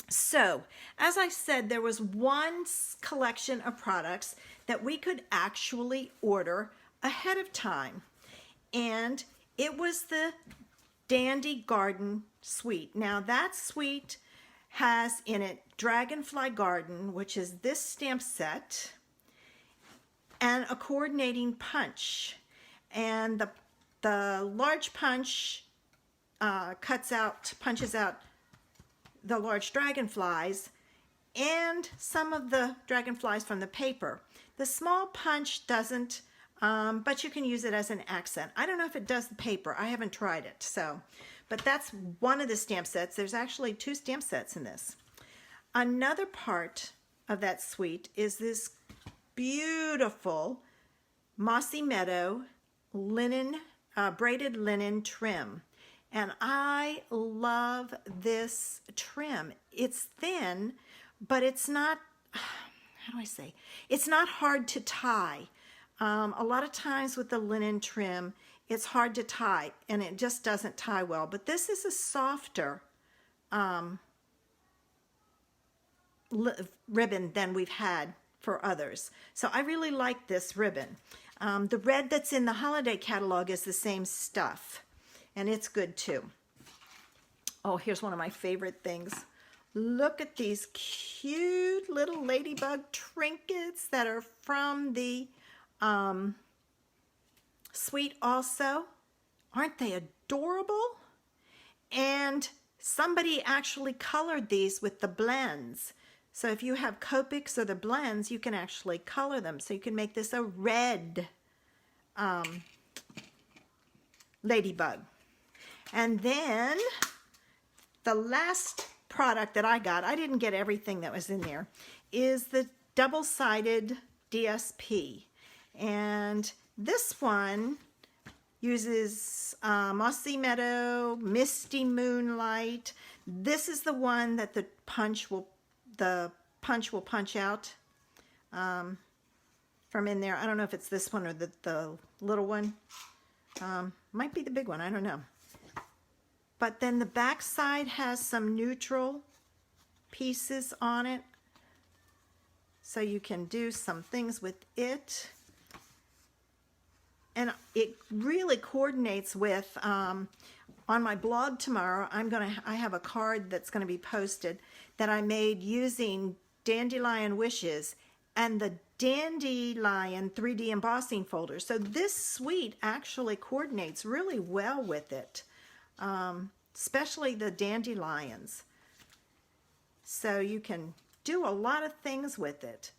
So, as I said, there was one collection of products that we could actually order ahead of time. And it was the Dandy Garden Suite. Now, that suite has in it Dragonfly Garden, which is this stamp set, and a coordinating punch. And the large punch punches out the large dragonflies and some of the dragonflies from the paper. The small punch doesn't, but you can use it as an accent. I don't know if it does the paper. I haven't tried it. But that's one of the stamp sets. There's actually 2 stamp sets in this. Another part of that suite is this beautiful Mossy Meadow linen, braided linen trim. And I love this trim. It's thin, but it's not, how do I say? It's not hard to tie. A lot of times with the linen trim, it's hard to tie and it just doesn't tie well. But this is a softer ribbon than we've had for others. So I really like this ribbon. The red that's in the holiday catalog is the same stuff. And it's good too. Oh, here's one of my favorite things. Look at these cute little ladybug trinkets that are from the suite also. Aren't they adorable? And somebody actually colored these with the blends. So if you have Copics or the blends, you can actually color them. So you can make this a red ladybug. And then the last product that I got, I didn't get everything that was in there, is the double-sided DSP. And this one uses Mossy Meadow, Misty Moonlight. This is the one that the punch will punch out from in there. I don't know if it's this one or the little one. Might be the big one, I don't know. But then the back side has some neutral pieces on it, so you can do some things with it. And it really coordinates with, on my blog tomorrow, I have a card that's going to be posted that I made using Dandelion Wishes and the Dandelion 3D embossing folder. So this suite actually coordinates really well with it. Especially the dandelions. So you can do a lot of things with it.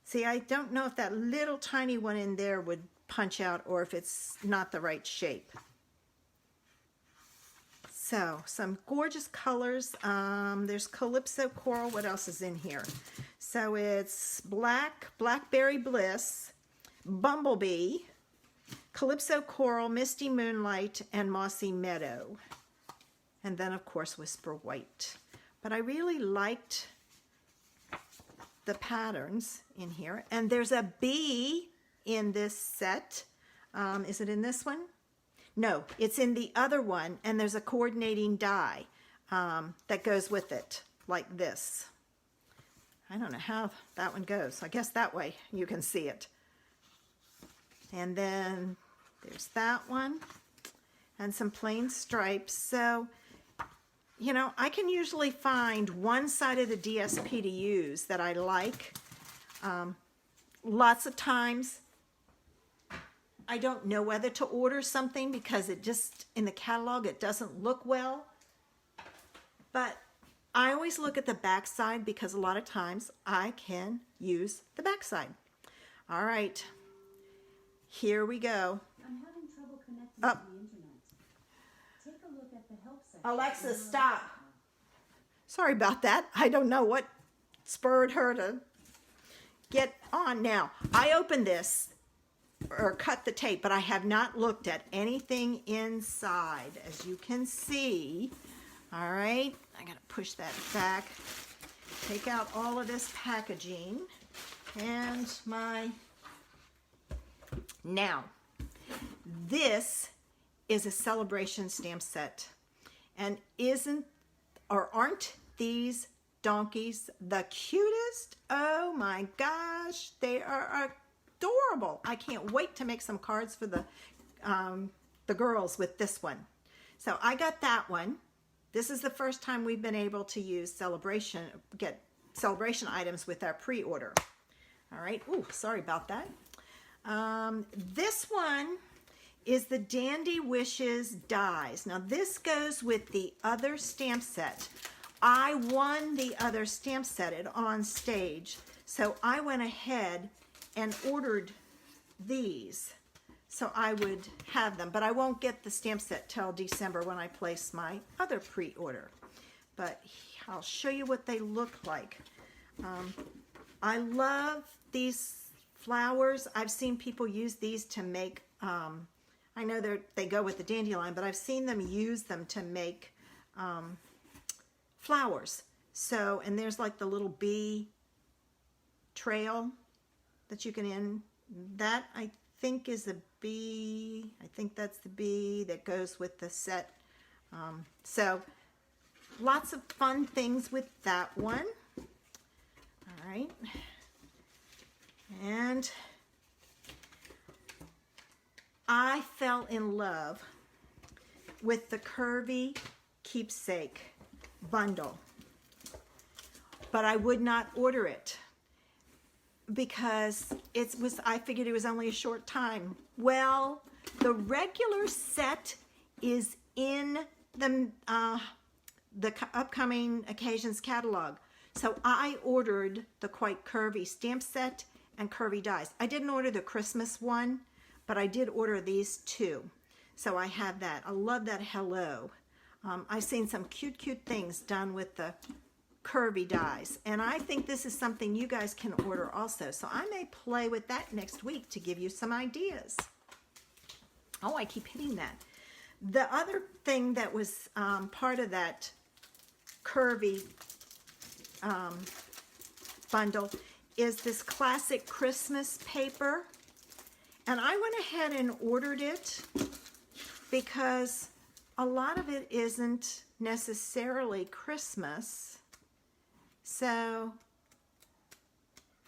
See, I don't know if that little tiny one in there would punch out or if it's not the right shape. So, some gorgeous colors. There's Calypso Coral. What else is in here? So it's Blackberry Bliss, Bumblebee, Calypso Coral, Misty Moonlight, and Mossy Meadow. And then, of course, Whisper White. But I really liked the patterns in here. And there's a bee in this set. Is it in this one? No, it's in the other one. And there's a coordinating die that goes with it, like this. I don't know how that one goes. I guess that way you can see it. And then there's that one and some plain stripes. So, you know, I can usually find one side of the DSP to use that I like. Lots of times I don't know whether to order something because it just, in the catalog, it doesn't look well. But I always look at the back side because a lot of times I can use the back side. All right. Here we go. I'm having trouble connecting to the internet. Take a look at the help section. Alexa, stop. Sorry about that. I don't know what spurred her to get on now. I opened this or cut the tape, but I have not looked at anything inside, as you can see. All right, I gotta push that back. Take out all of this packaging and now, this is a celebration stamp set, and aren't these donkeys, the cutest. Oh my gosh, they are adorable. I can't wait to make some cards for the girls with this one. So I got that one. This is the first time we've been able to use get celebration items with our pre-order. All right. Ooh, sorry about that. This one is the Dandy Wishes dies. Now this goes with the other stamp set. I won the other stamp set at OnStage, so I went ahead and ordered these so I would have them, but I won't get the stamp set till December when I place my other pre-order. But I'll show you what they look like. I love these flowers. I've seen people use these to make, I know they go with the dandelion, but I've seen them use them to make flowers. So, and there's like the little bee trail that you can in. That I think is a bee. I think that's the bee that goes with the set. So lots of fun things with that one. All right. And I fell in love with the Curvy Keepsake bundle, but I would not order it because I figured it was only a short time. Well, the regular set is in the upcoming occasions catalog. So I ordered the Quite Curvy stamp set and Curvy dies. I didn't order the Christmas one, but I did order these two. So I have that. I love that hello. I've seen some cute things done with the Curvy dies, and I think this is something you guys can order also. So I may play with that next week to give you some ideas. Oh, I keep hitting that. The other thing that was part of that Curvy bundle is this classic Christmas paper, and I went ahead and ordered it because a lot of it isn't necessarily Christmas. So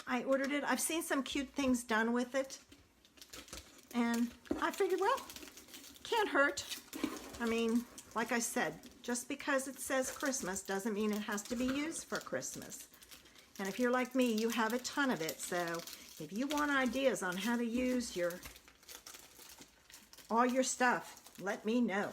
I ordered it. I've seen some cute things done with it, and I figured, well, can't hurt. I mean, like I said, just because it says Christmas doesn't mean it has to be used for Christmas. And if you're like me, you have a ton of it. So if you want ideas on how to use all your stuff, let me know.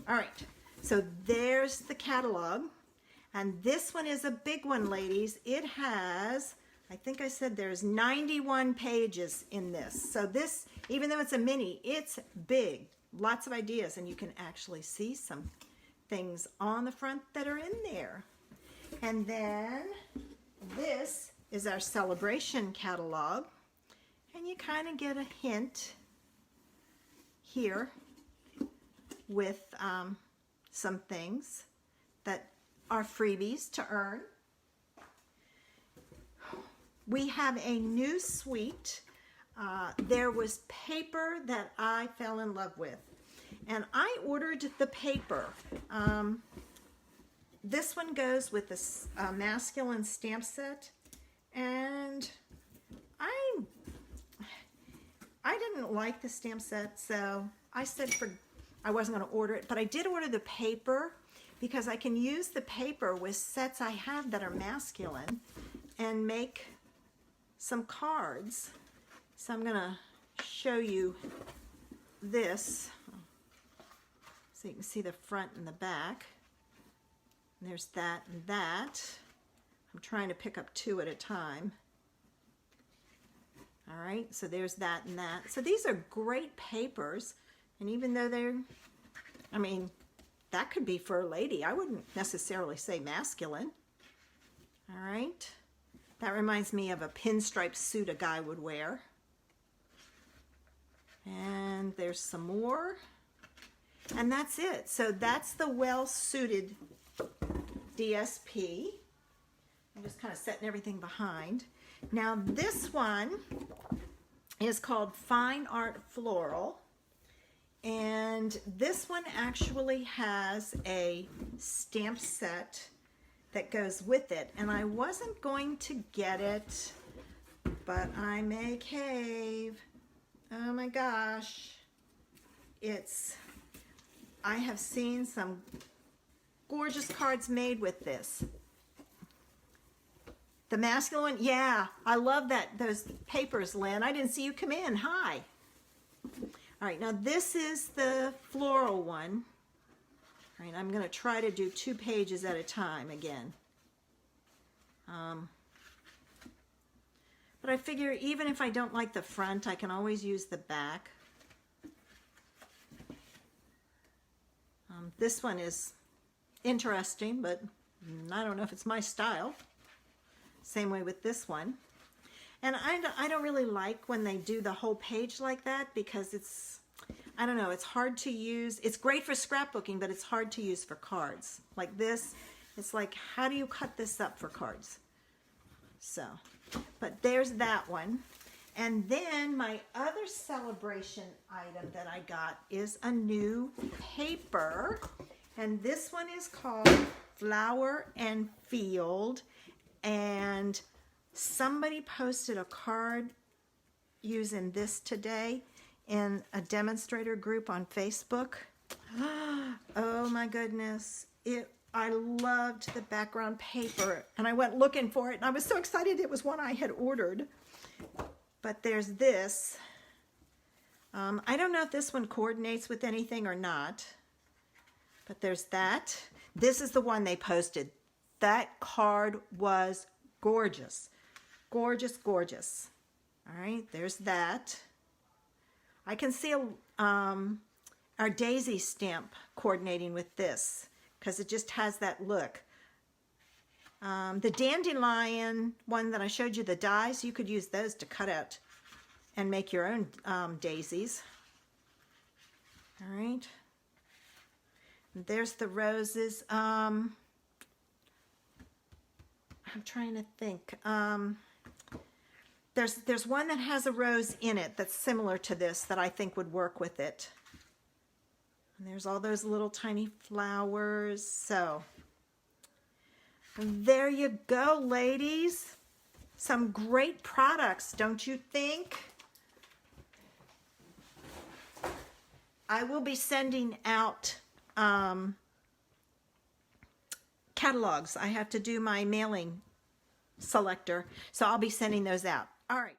All right, so there's the catalog. And this one is a big one, ladies. It has, I think I said there's 91 pages in this. So this, even though it's a mini, it's big. Lots of ideas, and you can actually see some things on the front that are in there. And then this is our celebration catalog. And you kind of get a hint here with some things that are freebies to earn. We have a new suite. There was paper that I fell in love with, and I ordered the paper. This one goes with the masculine stamp set, and I didn't like the stamp set, so I said I wasn't going to order it, but I did order the paper because I can use the paper with sets I have that are masculine and make some cards. So I'm going to show you this so you can see the front and the back. And there's that and that. I'm trying to pick up two at a time. All right, so there's that and that. So these are great papers, and even though they're, I mean, that could be for a lady. I wouldn't necessarily say masculine. All right. That reminds me of a pinstripe suit a guy would wear. And there's some more. And that's it. So that's the well-suited DSP. I'm just kind of setting everything behind. Now this one is called Fine Art Floral. And this one actually has a stamp set that goes with it. And I wasn't going to get it, but I may cave. Oh my gosh. I have seen some gorgeous cards made with this. The masculine one, yeah, I love those papers, Lynn. I didn't see you come in. Hi. All right, now this is the floral one. All right, I'm going to try to do 2 pages at a time again. But I figure even if I don't like the front, I can always use the back. This one is interesting, but I don't know if it's my style. Same way with this one. And I don't really like when they do the whole page like that because it's, I don't know, it's hard to use. It's great for scrapbooking, but it's hard to use for cards. Like this, it's like, how do you cut this up for cards? So, but there's that one. And then my other celebration item that I got is a new paper. And this one is called Flower and Field. And somebody posted a card using this today in a demonstrator group on Facebook. Oh my goodness. I loved the background paper and I went looking for it and I was so excited it was one I had ordered. But there's this. I don't know if this one coordinates with anything or not. But there's that. This is the one they posted. That card was gorgeous. Gorgeous, gorgeous. All right, there's that. I can see our daisy stamp coordinating with this because it just has that look. The dandelion one that I showed you, the dies, you could use those to cut out and make your own daisies. All right. There's the roses. I'm trying to think. There's one that has a rose in it that's similar to this that I think would work with it. And there's all those little tiny flowers. So there you go, ladies. Some great products, don't you think? I will be sending out catalogs. I have to do my mailing selector, so I'll be sending those out. All right.